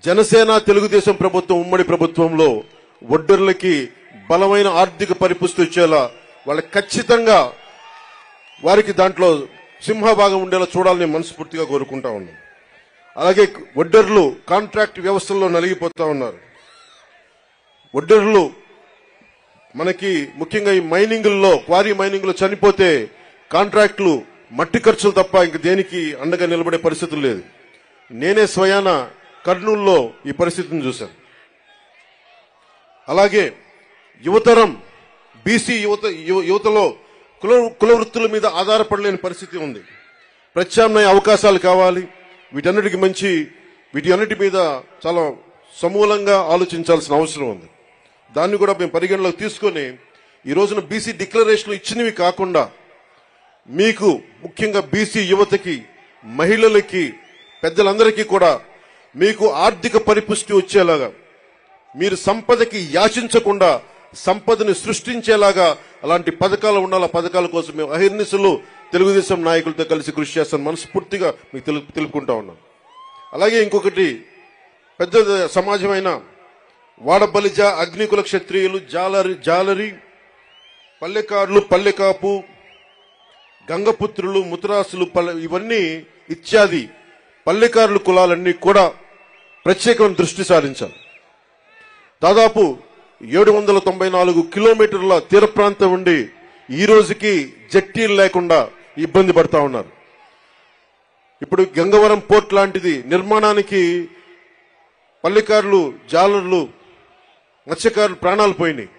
జనసేన తెలుగుదేశం ప్రభుత్వం ఉమ్మడి ప్రభుత్వంలో ఒడ్డర్లకి బలమైన ఆర్థిక పరిపుష్టి వచ్చేలా వాళ్ళకి ఖచ్చితంగా వారికి దాంట్లో సింహభాగం ఉండేలా చూడాలని మనస్ఫూర్తిగా కోరుకుంటా ఉన్నాం. అలాగే ఒడ్డర్లు కాంట్రాక్ట్ వ్యవస్థల్లో నలిగిపోతా ఉన్నారు. ఒడ్డర్లు మనకి ముఖ్యంగా ఈ మైనింగుల్లో క్వారీ మైనింగ్లో చనిపోతే కాంట్రాక్టులు మట్టి ఖర్చులు తప్ప ఇంక దేనికి అండగా నిలబడే పరిస్థితులు లేదు. నేనే స్వయాన కర్నూలులో ఈ పరిస్థితిని చూశాను. అలాగే యువతరం బీసీ యువతలో కుల వృత్తుల మీద ఆధారపడలేని పరిస్థితి ఉంది. ప్రత్యామ్నాయ అవకాశాలు కావాలి. వీటి అన్నిటి మీద చాలా సమూలంగా ఆలోచించాల్సిన అవసరం ఉంది. దాన్ని కూడా మేము పరిగణలోకి తీసుకొని ఈ రోజున బీసీ డిక్లరేషన్లు ఇచ్చినవి కాకుండా మీకు ముఖ్యంగా బీసీ యువతకి, మహిళలకి, పెద్దలందరికీ కూడా మీకు ఆర్థిక పరిపుష్టి వచ్చేలాగా, మీరు సంపదకి యాచించకుండా సంపదని సృష్టించేలాగా అలాంటి పథకాలు ఉండాలి. ఆ పథకాల కోసం మేము అహిర్నిశలు తెలుగుదేశం నాయకులతో కలిసి కృషి చేస్తాం. మనస్ఫూర్తిగా మీకు తెలుపుకుంటా ఉన్నాం. అలాగే ఇంకొకటి పెద్ద సమాజమైన వాడబలిజ, అగ్నికుల క్షత్రియులు, జాలరి, పల్లెకారులు, పల్లెకాపు, గంగపుత్రులు, ముతరాసులు, ఇవన్నీ ఇత్యాది పల్లెకారుల కులాలన్నీ కూడా ప్రత్యేకమైన దృష్టి సారించాలి. దాదాపు 794 కిలోమీటర్ల తీర ప్రాంతం ఉండి ఈ రోజుకి జట్టీలు లేకుండా ఇబ్బంది పడతా ఉన్నారు. ఇప్పుడు గంగవరం పోర్ట్ లాంటిది నిర్మాణానికి పల్లెకారులు, జాలర్లు, మత్స్యకారులు ప్రాణాలు పోయినాయి.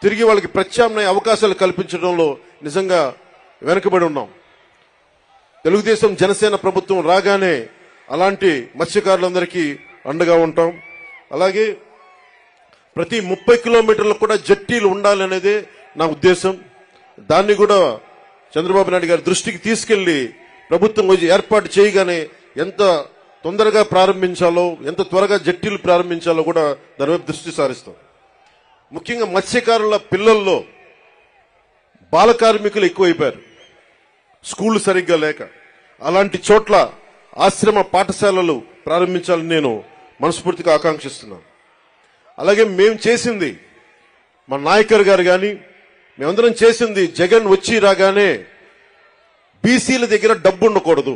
తిరిగి వాళ్ళకి ప్రత్యామ్నాయ అవకాశాలు కల్పించడంలో నిజంగా వెనుకబడి ఉన్నాం. తెలుగుదేశం జనసేన ప్రభుత్వం రాగానే అలాంటి మత్స్యకారులందరికీ అండగా ఉంటాం. అలాగే ప్రతి 30 కిలోమీటర్లకు కూడా జట్టీలు ఉండాలనేదే నా ఉద్దేశం. దాన్ని కూడా చంద్రబాబు నాయుడు గారి దృష్టికి తీసుకెళ్లి ప్రభుత్వం ఏర్పాటు చేయగానే ఎంత తొందరగా ప్రారంభించాలో, ఎంత త్వరగా జట్టీలు ప్రారంభించాలో కూడా దాని వైపు దృష్టి సారిస్తాం. ముఖ్యంగా మత్స్యకారుల పిల్లల్లో బాల కార్మికులు ఎక్కువైపోయారు, స్కూళ్లు సరిగ్గా లేక. అలాంటి చోట్ల ఆశ్రమ పాఠశాలలు ప్రారంభించాలని నేను మనస్ఫూర్తిగా ఆకాంక్షిస్తున్నాను. అలాగే మేము చేసింది, మా నాయకర్ గారు కానీ మేమందరం చేసింది, జగన్ వచ్చి రాగానే బీసీల దగ్గర డబ్బు ఉండకూడదు,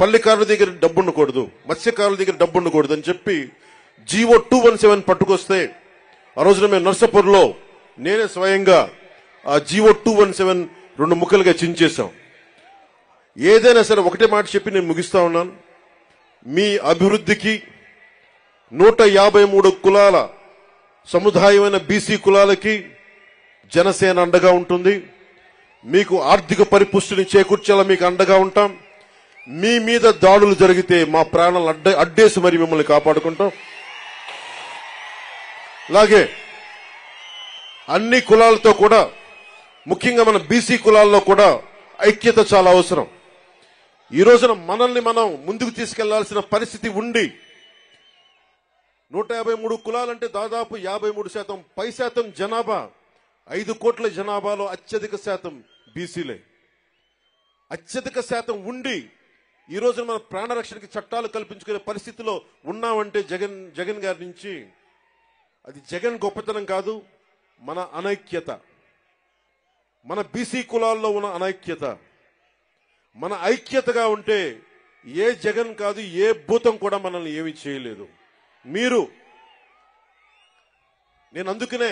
పల్లెకారుల దగ్గర డబ్బు ఉండకూడదు, మత్స్యకారుల దగ్గర డబ్బు ఉండకూడదు అని చెప్పి జీవో 217 పట్టుకొస్తే ఆ రోజున మేము నర్సాపూర్లో నేనే స్వయంగా ఆ జీవో 217 2 ముక్కలుగా చించేశాం. ఏదైనా సరే ఒకటే మాట చెప్పి నేను ముగిస్తా ఉన్నాను. మీ అభివృద్ధికి 153 కులాల సముదాయమైన బీసీ కులాలకి జనసేన అండగా ఉంటుంది. మీకు ఆర్థిక పరిపుష్టిని చేకూర్చేలా మీకు అండగా ఉంటాం. మీ మీద దాడులు జరిగితే మా ప్రాణాలు అడ్డేసి మరి మిమ్మల్ని కాపాడుకుంటాం. అలాగే అన్ని కులాలతో కూడా, ముఖ్యంగా మన బీసీ కులాల్లో కూడా ఐక్యత చాలా అవసరం. ఈ రోజున మనల్ని మనం ముందుకు తీసుకెళ్లాల్సిన పరిస్థితి ఉండి 153 కులాలంటే దాదాపు 53% పై శాతం జనాభా, 5 కోట్ల జనాభాలో అత్యధిక శాతం బీసీలే. అత్యధిక శాతం ఉండి ఈ రోజున మన ప్రాణరక్షణకి చట్టాలు కల్పించుకునే పరిస్థితిలో ఉన్నామంటే జగన్ గారి నుంచి అది జగన్ గొప్పతనం కాదు, మన అనైక్యత, మన బీసీ కులాల్లో ఉన్న అనైక్యత. మన ఐక్యతగా ఉంటే ఏ జగన్ కాదు, ఏ భూతం కూడా మనల్ని ఏమీ చేయలేదు. నేను అందుకనే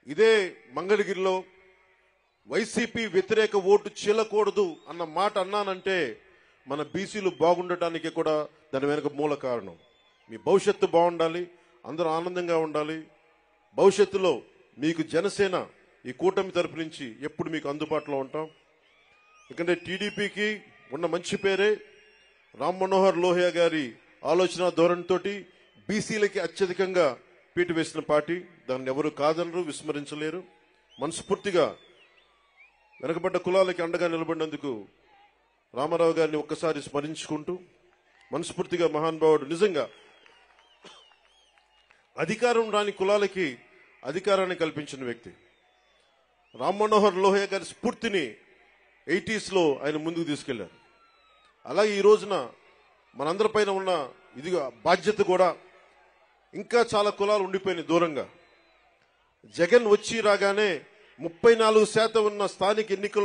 ఇదే మంగళగిరిలో వైసీపీ వ్యతిరేక ఓటు చీలకూడదు అన్న మాట అన్నానంటే మన బీసీలు బాగుండటానికి కూడా దాని వెనుక మూల కారణం. మీ భవిష్యత్తు బాగుండాలి, అందరూ ఆనందంగా ఉండాలి. భవిష్యత్తులో మీకు జనసేన ఈ కూటమి తరపు నుంచి ఎప్పుడు మీకు అందుబాటులో ఉంటాం. ఎందుకంటే టీడీపీకి ఉన్న మంచి పేరే రామ్ మనోహర్ లోహియా గారి ఆలోచన ధోరణితోటి బీసీలకి అత్యధికంగా పీటు వేసిన పార్టీ. దాన్ని ఎవరు కాదనరు, విస్మరించలేరు. మనస్ఫూర్తిగా వెనకబడ్డ కులాలకి అండగా నిలబడినందుకు రామారావు గారిని ఒక్కసారి స్మరించుకుంటూ, మనస్ఫూర్తిగా మహానుభావుడు, నిజంగా అధికారం రాని కులాలకి అధికారాన్ని కల్పించిన వ్యక్తి. రామ్ మనోహర్ లోహియా గారి స్ఫూర్తిని 80s లో ఆయన ముందుకు తీసుకెళ్లారు. అలాగే ఈ రోజున మనందరిపైన ఉన్న ఇది బాధ్యత కూడా ఇంకా చాలా కులాలు ఉండిపోయినాయి దూరంగా. జగన్ వచ్చి రాగానే 34% ఉన్న స్థానిక ఎన్నికల్లో